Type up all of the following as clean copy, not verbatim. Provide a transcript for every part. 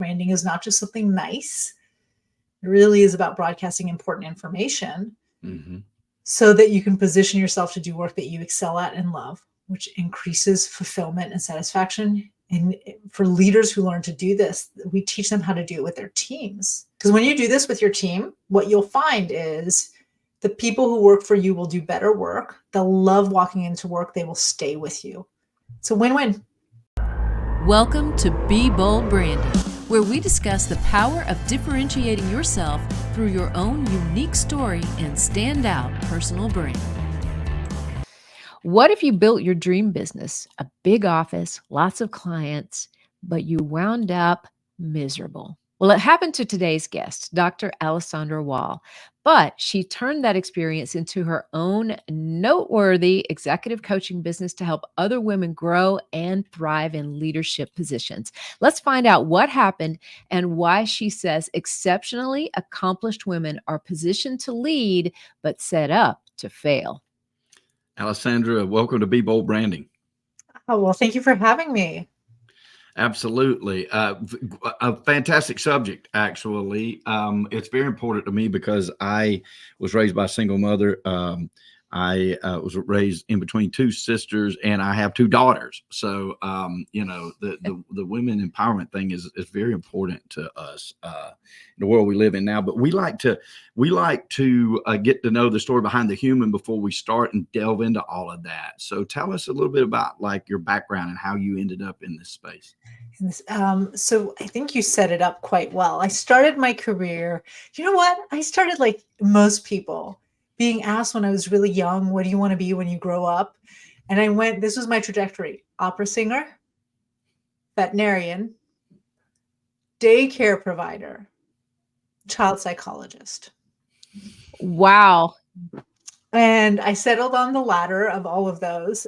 branding is not just something nice. It really is about broadcasting important information so that you can position yourself to do work that you excel at and love, which increases fulfillment and satisfaction. And for leaders who learn to do this, we teach them how to do it with their teams. Because when you do this with your team, what you'll find is the people who work for you will do better work. They'll love walking into work. They will stay with you. It's a win-win. Welcome to Be Bold Branding, where we discuss the power of differentiating yourself through your own unique story and standout personal brand. What if you built your dream business, a big office, lots of clients, but you wound up miserable? Well, it happened to today's guest, Dr. Alessandra Wall, but she turned that experience into her own noteworthy executive coaching business to help other women grow and thrive in leadership positions. Let's find out what happened and why she says exceptionally accomplished women are positioned to lead, but set up to fail. Alessandra, welcome to Be Bold Branding. Oh, well, thank you for having me. Absolutely. A fantastic subject, actually. It's very important to me because I was raised by a single mother. I was raised in between two sisters, and I have two daughters. So, the women empowerment thing is very important to us in the world we live in now. But we like to get to know the story behind the human before we start and delve into all of that. So, tell us a little bit about like your background and how you ended up in this space. So I think you set it up quite well. I started my career. You know what? I started like most people, being asked when I was really young, what do you want to be when you grow up? And I went, this was my trajectory: opera singer, veterinarian, daycare provider, child psychologist. Wow. And I settled on the latter of all of those.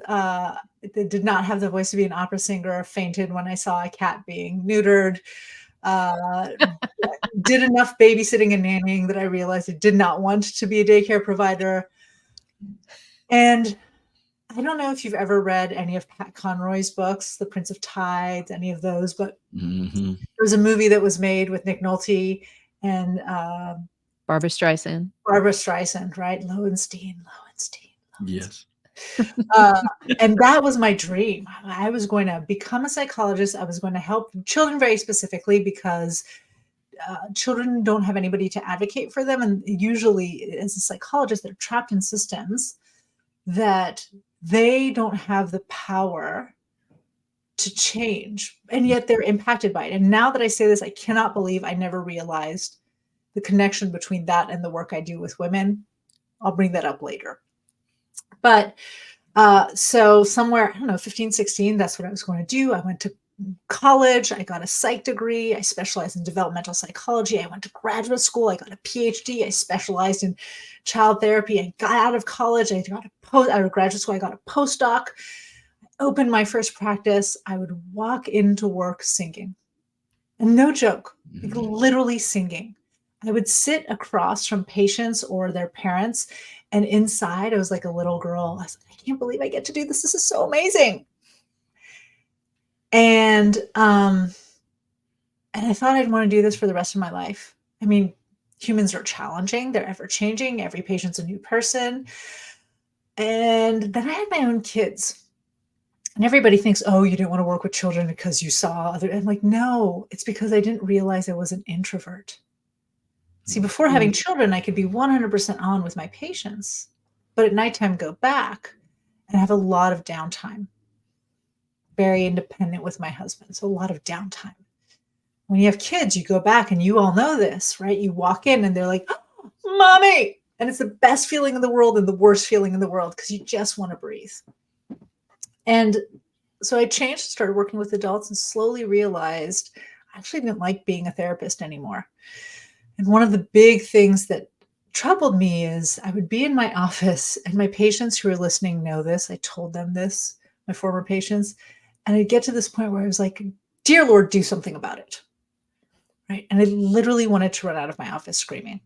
Did not have the voice to be an opera singer, fainted when I saw a cat being neutered, did enough babysitting and nannying that I realized I did not want to be a daycare provider. And I don't know if you've ever read any of Pat Conroy's books, The Prince of Tides, any of those, but there was a movie that was made with Nick Nolte and Barbara Streisand, right? Lowenstein. Yes. And that was my dream. I was going to become a psychologist. I was going to help children very specifically because children don't have anybody to advocate for them. And usually as a psychologist, they're trapped in systems that they don't have the power to change. And yet they're impacted by it. And now that I say this, I cannot believe I never realized the connection between that and the work I do with women. I'll bring that up later. But so somewhere, I don't know, 15, 16, that's what I was going to do. I went to college. I got a psych degree. I specialized in developmental psychology. I went to graduate school. I got a PhD. I specialized in child therapy. I got out of college. I got out of graduate school. I got a postdoc. I opened my first practice. I would walk into work singing. And no joke, like literally singing. I would sit across from patients or their parents, and inside I was like a little girl. I was like, I can't believe I get to do this. This is so amazing. And I thought I'd want to do this for the rest of my life. I mean, humans are challenging. They're ever changing. Every patient's a new person. And then I had my own kids. And everybody thinks, oh, you didn't want to work with children because you saw other. I'm like, no, it's because I didn't realize I was an introvert. See, before having children, I could be 100% on with my patients, but at nighttime go back and have a lot of downtime. Very independent with my husband, so a lot of downtime. When you have kids, you go back, and you all know this, right? You walk in and they're like, oh, mommy. And it's the best feeling in the world and the worst feeling in the world because you just want to breathe. And so I changed, started working with adults, and slowly realized I actually didn't like being a therapist anymore. And one of the big things that troubled me is I would be in my office, and my patients who are listening know this. I told them this, my former patients, and I'd get to this point where I was like, dear Lord, do something about it. Right. And I literally wanted to run out of my office screaming.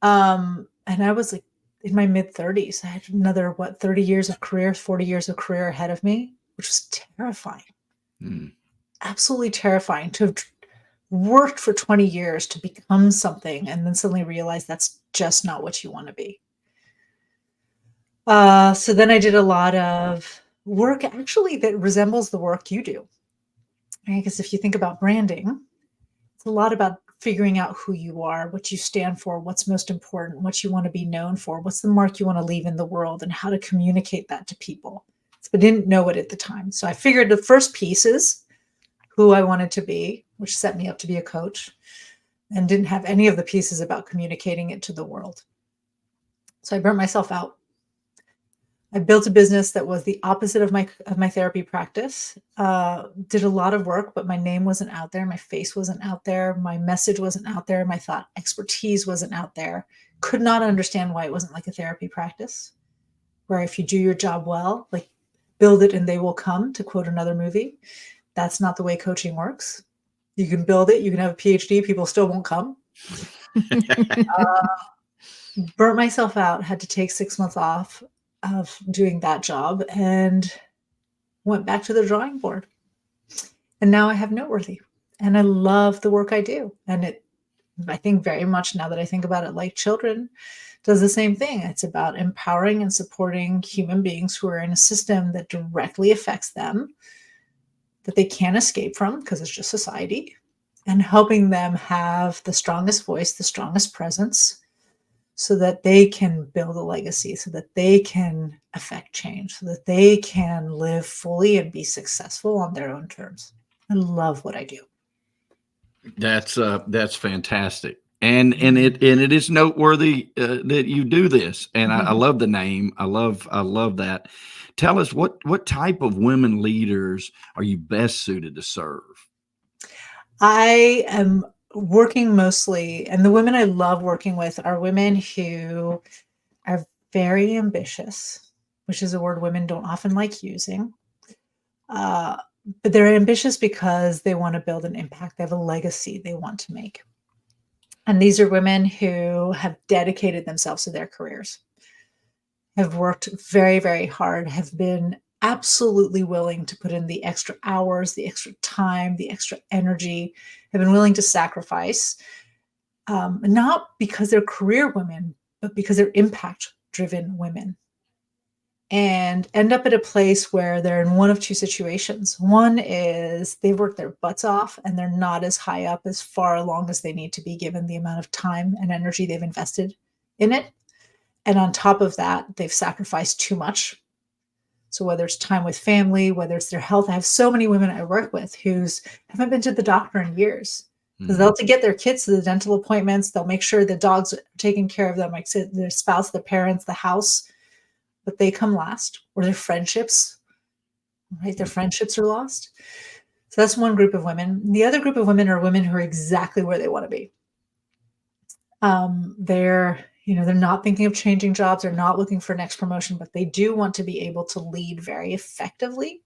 And I was like in my mid 30s. I had another, 30 years of career, 40 years of career ahead of me, which was terrifying. Absolutely terrifying to have worked for 20 years to become something and then suddenly realize that's just not what you want to be. So then I did a lot of work actually that resembles the work you do. I guess if you think about branding, it's a lot about figuring out who you are, what you stand for, what's most important, what you want to be known for, what's the mark you want to leave in the world, and how to communicate that to people. But I didn't know it at the time. So I figured the first piece is who I wanted to be, which set me up to be a coach, and didn't have any of the pieces about communicating it to the world. So I burnt myself out. I built a business that was the opposite of my therapy practice. Did a lot of work, but my name wasn't out there. My face wasn't out there. My message wasn't out there. My thought expertise wasn't out there. Could not understand why it wasn't like a therapy practice, where if you do your job well, like build it and they will come, to quote another movie. That's not the way coaching works. You can build it. You can have a PhD. People still won't come. Burnt myself out. Had to take 6 months off of doing that job and went back to the drawing board. And now I have Noteworthy, and I love the work I do. And I think very much, now that I think about it, like children, does the same thing. It's about empowering and supporting human beings who are in a system that directly affects them, that they can't escape from because it's just society, and helping them have the strongest voice, the strongest presence, so that they can build a legacy, so that they can affect change, so that they can live fully and be successful on their own terms. I love what I do. That's fantastic. And it is noteworthy that you do this. And I love the name. I love that. Tell us what type of women leaders are you best suited to serve? I am working mostly, and the women I love working with are women who are very ambitious, which is a word women don't often like using. But they're ambitious because they want to build an impact. They have a legacy they want to make. And these are women who have dedicated themselves to their careers, have worked very, very hard, have been absolutely willing to put in the extra hours, the extra time, the extra energy, have been willing to sacrifice, not because they're career women, but because they're impact-driven women, and end up at a place where they're in one of two situations. One is they've worked their butts off and they're not as high up, as far along as they need to be, given the amount of time and energy they've invested in it. And on top of that, they've sacrificed too much. So whether it's time with family, whether it's their health, I have so many women I work with who haven't been to the doctor in years. Because they'll to get their kids to the dental appointments, they'll make sure the dogs are taking care of them, like their spouse, their parents, the house, but they come last. Or their friendships, right? Their friendships are lost. So that's one group of women. The other group of women are women who are exactly where they want to be. They're not thinking of changing jobs. They're not looking for next promotion, but they do want to be able to lead very effectively.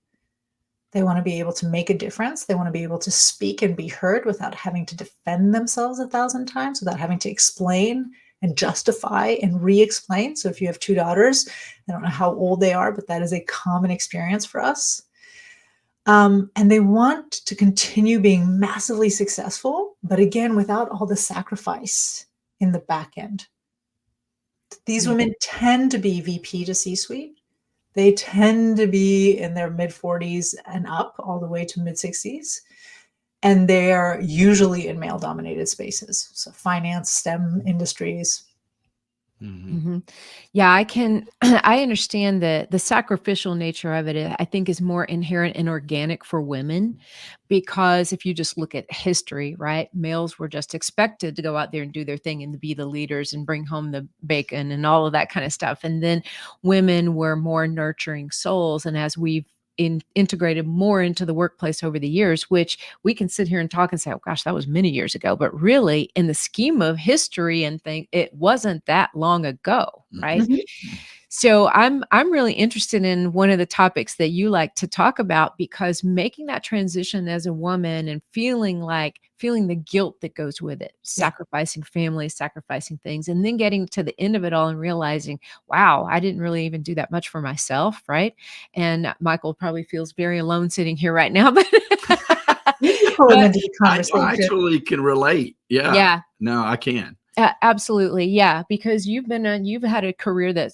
They want to be able to make a difference. They want to be able to speak and be heard without having to defend themselves 1,000 times, without having to explain and justify and re-explain. So if you have two daughters, I don't know how old they are, but that is a common experience for us. And they want to continue being massively successful, but again, without all the sacrifice in the back end. These women tend to be VP to C-suite. They tend to be in their mid-40s and up, all the way to mid-60s. And they're usually in male-dominated spaces. So finance, STEM industries. Yeah, I understand the sacrificial nature of it. I think is more inherent and organic for women, because if you just look at history, right, males were just expected to go out there and do their thing and to be the leaders and bring home the bacon and all of that kind of stuff. And then women were more nurturing souls. And as we've integrated more into the workplace over the years, which we can sit here and talk and say, oh gosh, that was many years ago. But really, in the scheme of history and things, it wasn't that long ago, right? So I'm really interested in one of the topics that you like to talk about, because making that transition as a woman and feeling the guilt that goes with it, sacrificing family, sacrificing things, and then getting to the end of it all and realizing, wow, I didn't really even do that much for myself, right? And Michael probably feels very alone sitting here right now, but pull him But into the I conversation. actually can relate. Yeah. yeah, No, I can. absolutely. Yeah. Because you've had a career that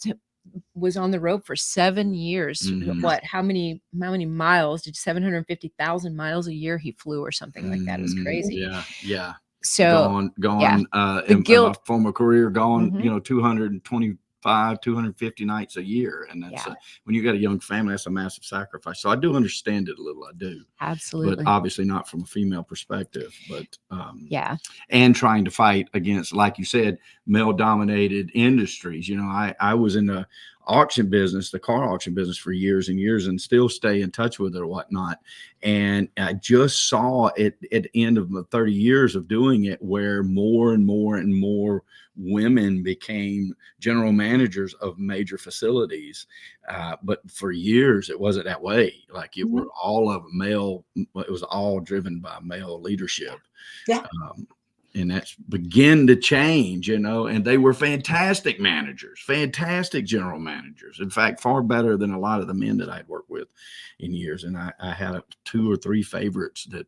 was on the road for 7 years. Mhm. What, how many miles did 750,000 miles a year he flew or something like that? It was Mhm. crazy. Yeah. Yeah. So yeah, Gone, the in my guilt. former career, gone, Mhm. 225, 250 nights a year. And that's, Yeah, when you got a young family, that's a massive sacrifice. So I do understand it a little. I do, but absolutely. obviously not from a female perspective, but, Yeah. and trying to fight against, like you said, male dominated industries. I was in the auction business, the car auction business, for years and years, and still stay in touch with it or whatnot. And I just saw it at the end of the 30 years of doing it, where more and more and more women became general managers of major facilities. But for years, it wasn't that way. Like, it were Mhm. all of male, it was all driven by male leadership. Yeah. And that's begin to change, and they were fantastic managers, fantastic general managers. In fact, far better than a lot of the men that I'd worked with in years. And I had 2 or 3 favorites that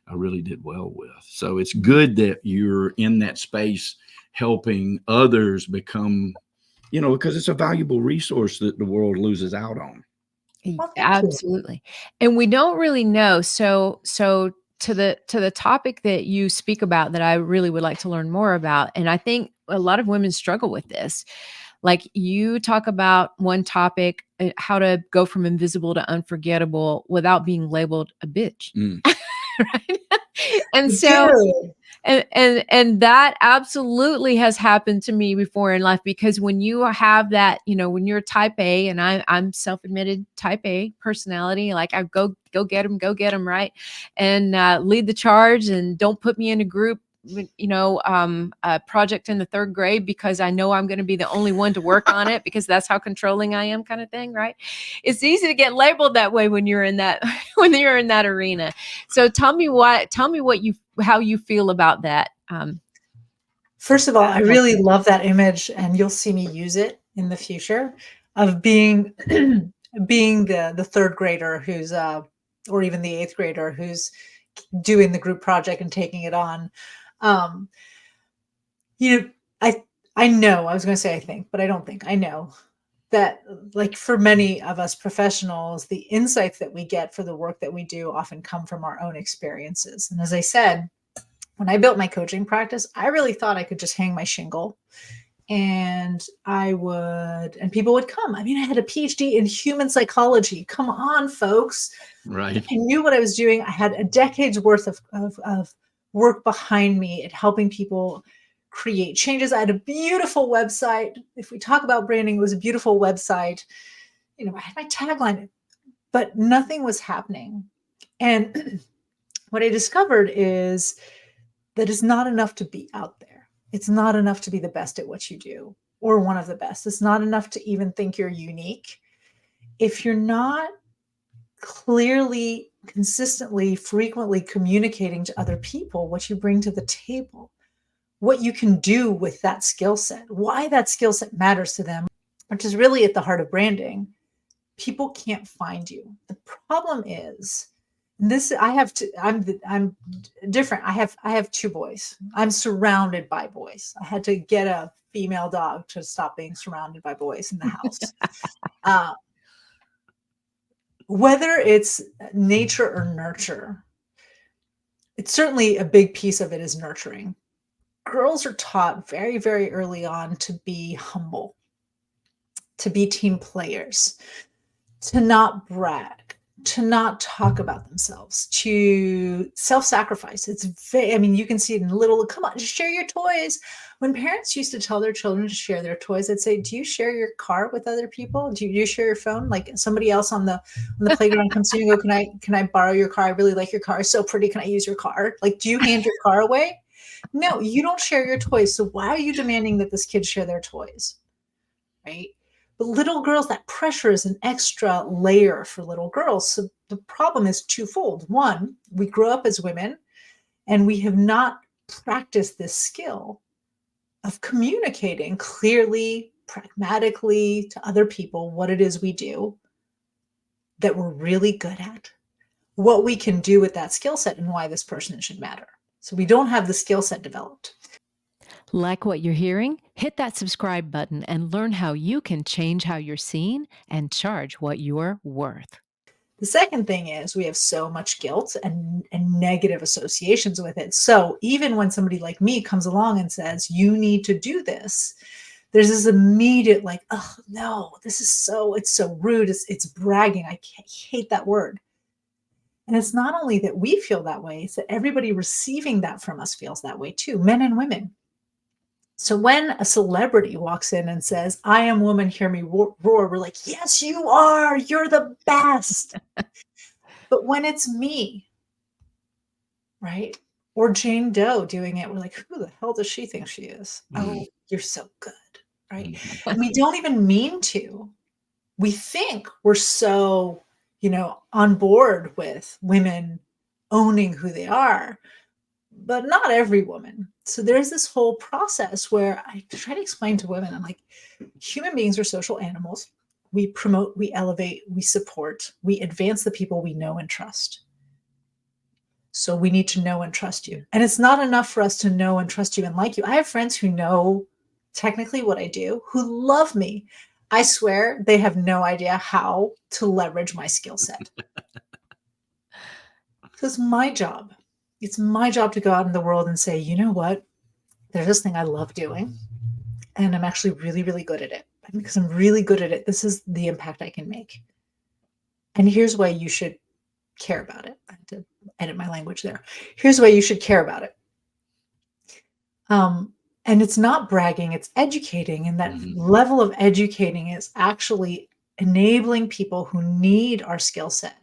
I really did well with. So it's good that you're in that space helping others become, because it's a valuable resource that the world loses out on. Well, thank you. Absolutely. And we don't really know. So to the topic that you speak about that I really would like to learn more about, and I think a lot of women struggle with this. Like, you talk about one topic, how to go from invisible to unforgettable without being labeled a bitch. Mm. Right? And You so do. and that absolutely has happened to me before in life, because when you have that, when you're type A, and I'm self-admitted type A personality, like, I go get them, right? And lead the charge, and don't put me in a group, a project in the 3rd grade, because I know I'm going to be the only one to work on it, because that's how controlling I am, kind of thing, right? It's easy to get labeled that way when you're in that when you're in that arena. So tell me how you feel about that. First of all, I Real really quick. love that image, and you'll see me use it in the future, of being being the 3rd grader who's or even the 8th grader who's doing the group project and taking it on. Um, you know, I know, I was going to say I think, but I don't think. I know that, like, for many of us professionals, the insights that we get for the work that we do often come from our own experiences. And as I said, when I built my coaching practice, I really thought I could just hang my shingle and and people would come. I mean, I had a PhD in human psychology. Come on, folks. Right. I knew what I was doing. I had a decade's worth of work behind me at helping people create changes. I had a beautiful website. If we talk about branding, it was a beautiful website. I had my tagline, but nothing was happening. And what I discovered is that it's not enough to be out there. It's not enough to be the best at what you do, or one of the best. It's not enough to even think you're unique. If you're not clearly, consistently, frequently communicating to other people what you bring to the table, what you can do with that skill set, why that skill set matters to them, which is really at the heart of branding, people can't find you. The problem is, this I have to I'm different. I have 2 boys. I'm surrounded by boys. I had to get a female dog to stop being surrounded by boys in the house. uh, whether it's nature or nurture, it's certainly a big piece of it is nurturing. Girls are taught very, very early on to be humble, to be team players, to not brag, to not talk about themselves, to self-sacrifice. I mean, you can see it in little, come on, just share your toys. When parents used to tell their children to share their toys, I'd say, do you share your car with other people? Do you share your phone? Like, somebody else on the playground comes to you and go, can I borrow your car? I really like your car. It's so pretty. Can I use your car? Like, do you hand your car away? No, you don't share your toys. So why are you demanding that this kid share their toys? Right? But little girls, that pressure is an extra layer for little girls. So the problem is twofold. One, we grow up as women and we have not practiced this skill of communicating clearly, pragmatically to other people what it is we do that we're really good at. what we can do with that skill set and why this person should matter. So we don't have the skill set developed. Like what you're hearing? Hit that subscribe button and learn how you can change how you're seen and charge what you're worth. The second thing is we have so much guilt and negative associations with it. So even when somebody like me comes along and says, you need to do this, there's this immediate like, oh no, this is it's so rude. It's bragging. I hate that word. And it's not only that we feel that way, it's that everybody receiving that from us feels that way too, men and women. So when a celebrity walks in and says, I am woman, hear me roar, we're like, yes, you are. You're the best. But when it's me, right? Or Jane Doe doing it, we're like, who the hell does she think she is? Oh, you're so good, right? And we don't even mean to. We think we're so, on board with women owning who they are, but not every woman. So there's this whole process where I try to explain to women, I'm like, human beings are social animals. We promote, we elevate, we support, we advance the people we know and trust. So we need to know and trust you. And it's not enough for us to know and trust you and like you. I have friends who know technically what I do, who love me. I swear they have no idea how to leverage my skill set. So it's my job. It's my job to go out in the world and say, you know what? There's this thing I love doing, and I'm actually really, really good at it. And because I'm really good at it, this is the impact I can make. And here's why you should care about it. I had to edit my language there. Here's why you should care about it. And it's not bragging, it's educating. And that level of educating is actually enabling people who need our skill set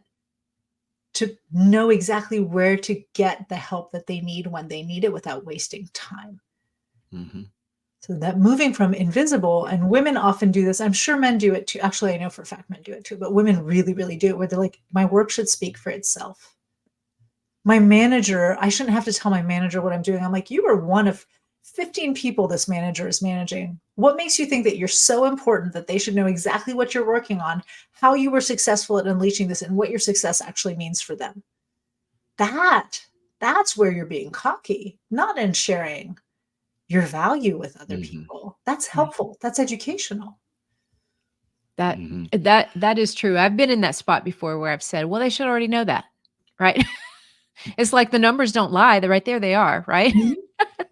to know exactly where to get the help that they need when they need it without wasting time. So that moving from invisible, and women often do this. I'm sure men do it too. Actually, I know for a fact men do it too, but women really, really do it where they're like, my work should speak for itself. My manager, I shouldn't have to tell my manager what I'm doing. I'm like, you are one of 15 people this manager is managing. What makes you think that you're so important that they should know exactly what you're working on, how you were successful at unleashing this, and what your success actually means for them? That's where you're being cocky, not in sharing your value with other people. That's helpful. That's educational. That is true. I've been in that spot before where I've said, well, they should already know that, right? It's like the numbers don't lie. They're right there. They are, right?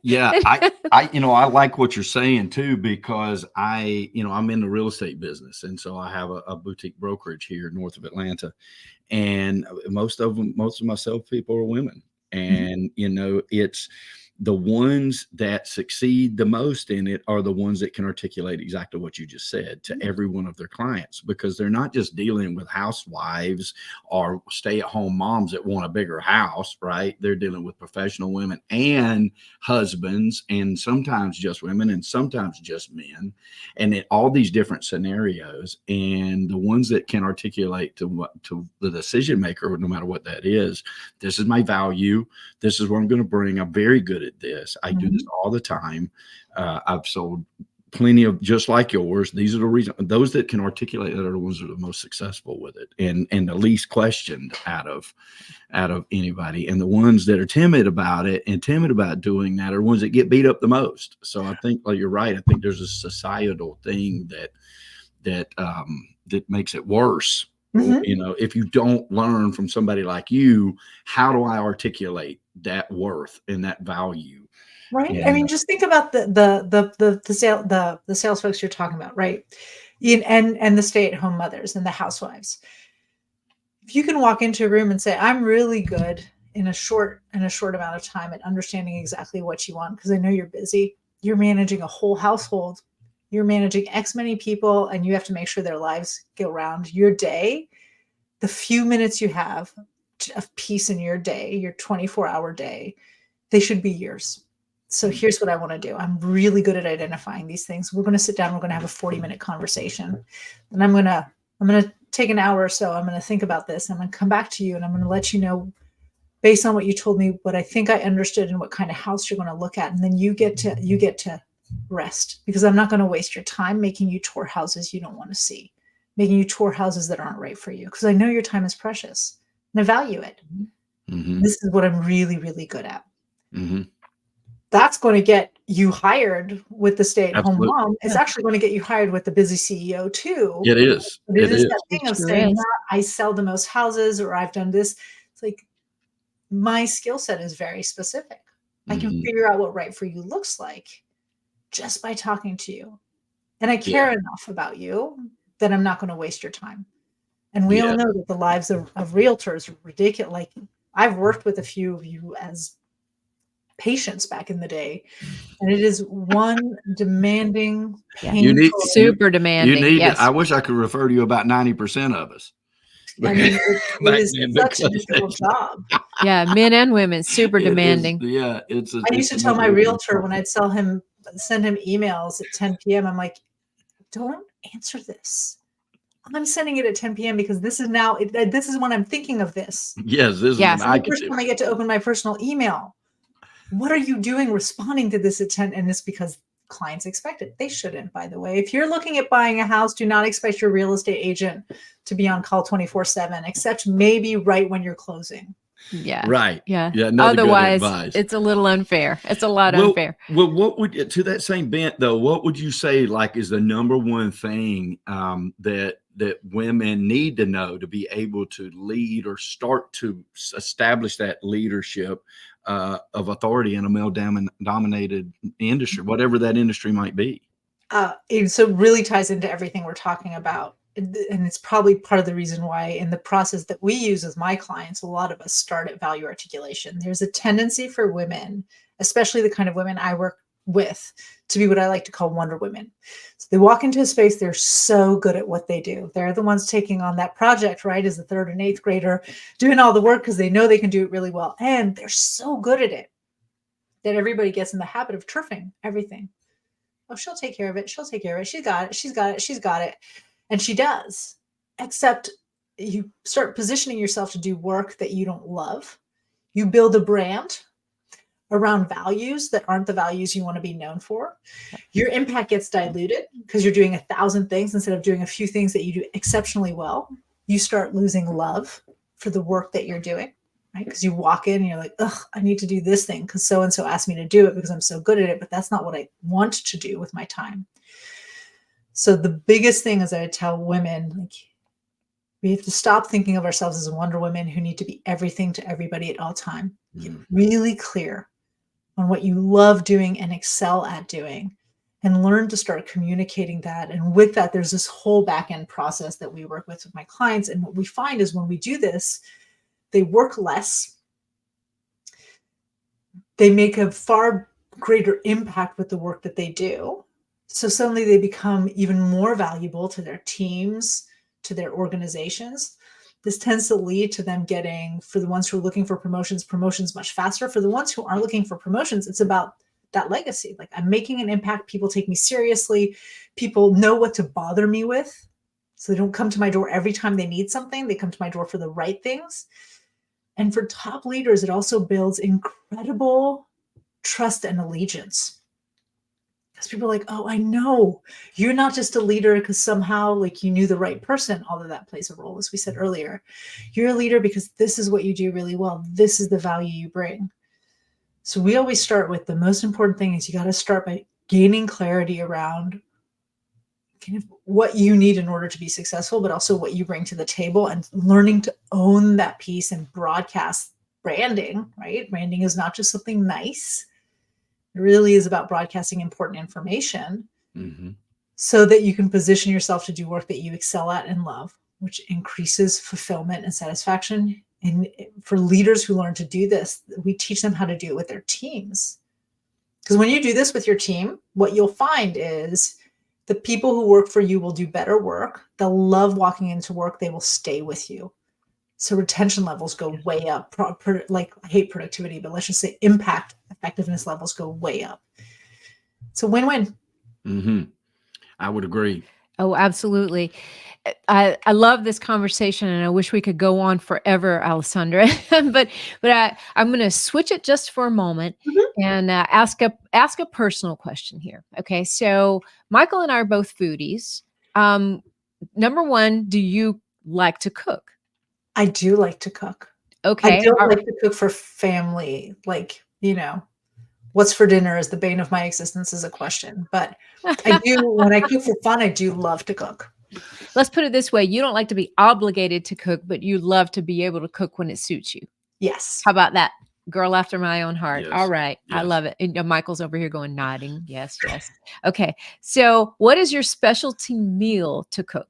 Yeah. I like what you're saying too, because I'm in the real estate business. And so I have a boutique brokerage here north of Atlanta, and most of my salespeople are women. And, it's the ones that succeed the most in it are the ones that can articulate exactly what you just said to every one of their clients, because they're not just dealing with housewives or stay-at-home moms that want a bigger house, right? They're dealing with professional women and husbands, and sometimes just women and sometimes just men, and in all these different scenarios. And the ones that can articulate to the decision maker, no matter what that is, this is my value, this is what I'm going to bring, I'm very good at this. I do this all the time. I've sold plenty of just like yours. These are the reasons. Those that can articulate that are the ones that are the most successful with it, and the least questioned out of anybody. And the ones that are timid about it and timid about doing that are ones that get beat up the most. So I think, like, you're right. I think there's a societal thing that makes it worse. If you don't learn from somebody like you, how do I articulate that worth and that value? Right. And I mean, just think about the sales folks you're talking about, right? And the stay-at-home mothers and the housewives. If you can walk into a room and say, I'm really good in a short amount of time at understanding exactly what you want, because I know you're busy. You're managing a whole household. You're managing X many people, and you have to make sure their lives go around your day. The few minutes you have of peace in your day, your 24-hour day, they should be yours. So here's what I want to do. I'm really good at identifying these things. We're going to sit down. We're going to have a 40-minute conversation. And I'm going to take an hour or so. I'm going to think about this. I'm going to come back to you, and I'm going to let you know, based on what you told me, what I think I understood and what kind of house you're going to look at. And then you get to rest, because I'm not going to waste your time making you tour houses you don't want to see, making you tour houses that aren't right for you, because I know your time is precious. and evaluate it. Mm-hmm. This is what I'm really, really good at. Mm-hmm. That's going to get you hired with the stay-at-home Absolutely. mom. It's actually going to get you hired with the busy CEO too. It is. But it is It that is. thing of sure saying, is. "Nah, I sell the most houses," or "I've done this." It's like, my skill set is very specific. I can Mhm. figure out what right for you looks like just by talking to you. And I Yeah. care enough about you that I'm not going to waste your time. And we all Yeah. know that the lives of realtors are ridiculous. Like, I've worked with a few of you as patients back in the day, and it is one demanding, Yeah. You need painful. Super demanding. I Yes. wish I could refer to you about 90% of us. I mean, it Back is then, such a because difficult job. Yeah. Men and women, super it is, demanding. yeah, I used to it's tell my another realtor when I'd send him emails at 10 p.m. I'm like, don't answer this. I'm sending it at 10 p.m. because this is when I'm thinking of this. yes, this is Yes. when This is I the could first do time it. I get to open my personal email. What are you doing responding to this at 10? And it's because clients expect it. They shouldn't, by the way. If you're looking at buying a house, do not expect your real estate agent to be on call 24/7, except maybe right when you're closing. Yeah. Right. Yeah. Yeah, another good Otherwise, advice. it's a little unfair. It's a lot Well, unfair. what would, to that same bent though, what would you say like is the number one thing that women need to know to be able to lead or start to establish that leadership of authority in a male dominated industry, whatever that industry might be? And so really ties into everything we're talking about. And it's probably part of the reason why in the process that we use with my clients, a lot of us start at value articulation. There's a tendency for women, especially the kind of women I work with, to be what I like to call Wonder Women. So they walk into a space, they're so good at what they do. They're the ones taking on that project, right, as a third and eighth grader, doing all the work because they know they can do it really well. And they're so good at it that everybody gets in the habit of turfing everything. Oh, she'll take care of it. She'll take care of it. She's got it. She's got it. She's got it. And she does. Except you start positioning yourself to do work that you don't love. You build a brand around values that aren't the values you want to be known for. Your impact gets diluted because you're doing 1,000 things instead of doing a few things that you do exceptionally well. You start losing love for the work that you're doing, right? Because you walk in and you're like, ugh, I need to do this thing because so-and-so asked me to do it because I'm so good at it, but that's not what I want to do with my time. So the biggest thing is I tell women, like, we have to stop thinking of ourselves as Wonder Women who need to be everything to everybody at all time. Get really clear on what you love doing and excel at doing, and learn to start communicating that. And with that, there's this whole back end process that we work with my clients. And what we find is when we do this, they work less. They make a far greater impact with the work that they do. So suddenly they become even more valuable to their teams, to their organizations. This tends to lead to them getting, for the ones who are looking for promotions much faster. For the ones who aren't looking for promotions, it's about that legacy. Like, I'm making an impact. People take me seriously. People know what to bother me with. So they don't come to my door every time they need something. They come to my door for the right things. And for top leaders, it also builds incredible trust and allegiance. Because people are like, oh, I know you're not just a leader because somehow like you knew the right person, although that plays a role, as we said earlier. You're a leader because this is what you do really well. This is the value you bring. So we always start with the most important thing is you got to start by gaining clarity around kind of what you need in order to be successful, but also what you bring to the table, and learning to own that piece and broadcast branding, right? Branding is not just something nice. It really is about broadcasting important information so that you can position yourself to do work that you excel at and love, which increases fulfillment and satisfaction. And for leaders who learn to do this, we teach them how to do it with their teams. Because when you do this with your team, what you'll find is the people who work for you will do better work. They'll love walking into work. They will stay with you. So retention levels go way up. Like, I hate productivity, but let's just say impact effectiveness levels go way up. It's a win-win. I would agree. Oh, absolutely. I love this conversation, and I wish we could go on forever, Alessandra. but I'm going to switch it just for a moment and ask a personal question here. Okay, so Michael and I are both foodies. Number one, do you like to cook? I do like to cook. I Okay. don't like to cook for family. Like, what's for dinner is the bane of my existence is a question. But I do, when I cook for fun, I do love to cook. Let's put it this way. You don't like to be obligated to cook, but you love to be able to cook when it suits you. Yes. How about that? Girl after my own heart. Yes. All right. I Yes. love it. And Michael's over here going nodding. Yes, yes. Okay. So what is your specialty meal to cook?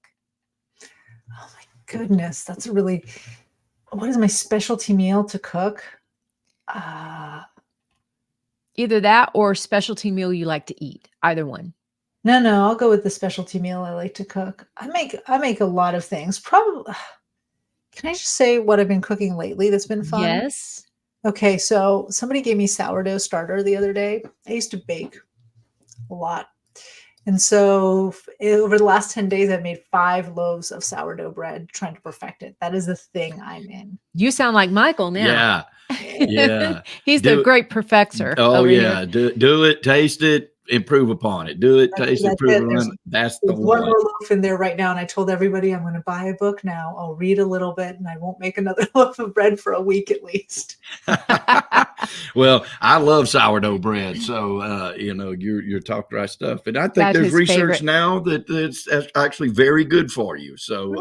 Oh my goodness. What is my specialty meal to cook? Either that or specialty meal you like to eat. Either one. No, I'll go with the specialty meal I like to cook. I make a lot of things. Probably, can I just say what I've been cooking lately that's been fun? Yes. Okay, so somebody gave me sourdough starter the other day. I used to bake a lot. And so over the last 10 days, I've made 5 loaves of sourdough bread trying to perfect it. That is the thing I'm in. You sound like Michael now. Yeah. He's the great perfecter. Oh, over yeah. here. Do it, taste it, improve upon it. Do it, taste it, improve upon it. That's the There's one one. more loaf in there right now, and I told everybody I'm going to buy a book now. I'll read a little bit, and I won't make another loaf of bread for a week at least. Well, I love sourdough bread, so you're talking right stuff, and I think That's there's his research favorite. now that it's actually very good for you. So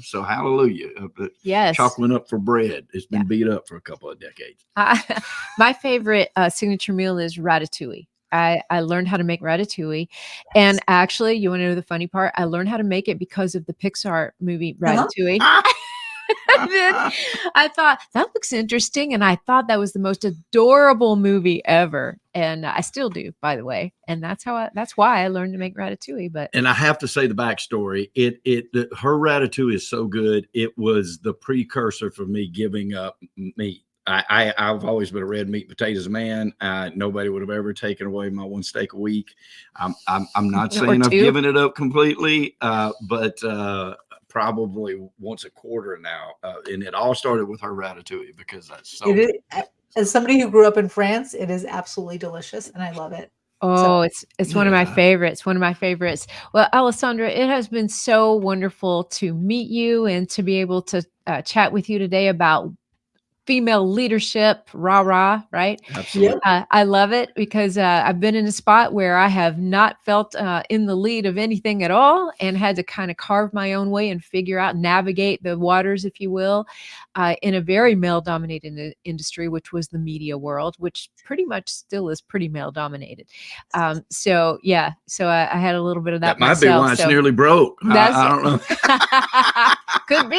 so hallelujah. Yes. Chocolate up for bread. It's been beat up for a couple of decades. My favorite signature meal is ratatouille. I learned how to make ratatouille. And actually, you want to know the funny part? I learned how to make it because of the Pixar movie Ratatouille. I thought that looks interesting. And I thought that was the most adorable movie ever. And I still do, by the way. And that's why I learned to make ratatouille. And I have to say the backstory. Her ratatouille is so good. It was the precursor for me giving up meat. I've always been a red meat potatoes man. Nobody would have ever taken away my 1 steak a week. I'm not saying I've given it up completely, but probably once a quarter now. And it all started with her ratatouille because that's so. As somebody who grew up in France, it is absolutely delicious, and I love it. Oh, it's one of my favorites. One of my favorites. Well, Alessandra, it has been so wonderful to meet you and to be able to chat with you today about female leadership, rah, right? Absolutely. I love it because I've been in a spot where I have not felt in the lead of anything at all and had to kind of carve my own way and figure out, navigate the waters, if you will, in a very male-dominated industry, which was the media world, which pretty much still is pretty male-dominated. So I had a little bit of that might myself. be why it's nearly broke. I don't know. Could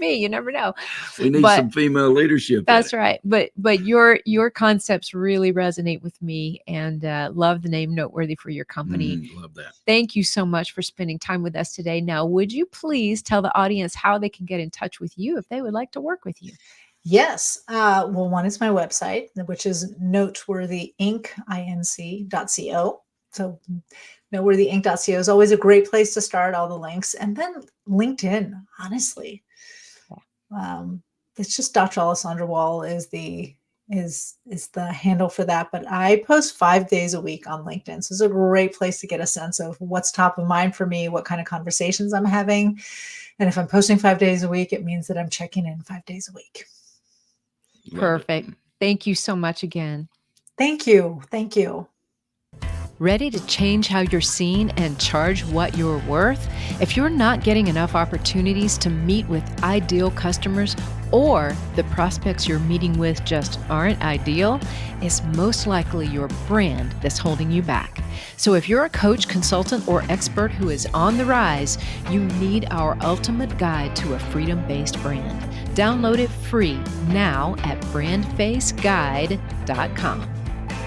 be. You never know. We need some female leadership. That's right. But your concepts really resonate with me, and love the name Noteworthy for your company. Love that. Thank you so much for spending time with us today. Now, would you please tell the audience how they can get in touch with you if they would like to work with you? Yes. Well, one is my website, which is noteworthyinc.co. So noteworthyinc.co is always a great place to start, all the links. And then LinkedIn, honestly. It's just Dr. Alessandra Wall is the handle for that. But I post 5 days a week on LinkedIn. So it's a great place to get a sense of what's top of mind for me, what kind of conversations I'm having. And if I'm posting 5 days a week, it means that I'm checking in 5 days a week. Perfect. Thank you so much again. Thank you. Thank you. Ready to change how you're seen and charge what you're worth? If you're not getting enough opportunities to meet with ideal customers, or the prospects you're meeting with just aren't ideal, it's most likely your brand that's holding you back. So if you're a coach, consultant, or expert who is on the rise, you need our ultimate guide to a freedom-based brand. Download it free now at BrandFaceGuide.com.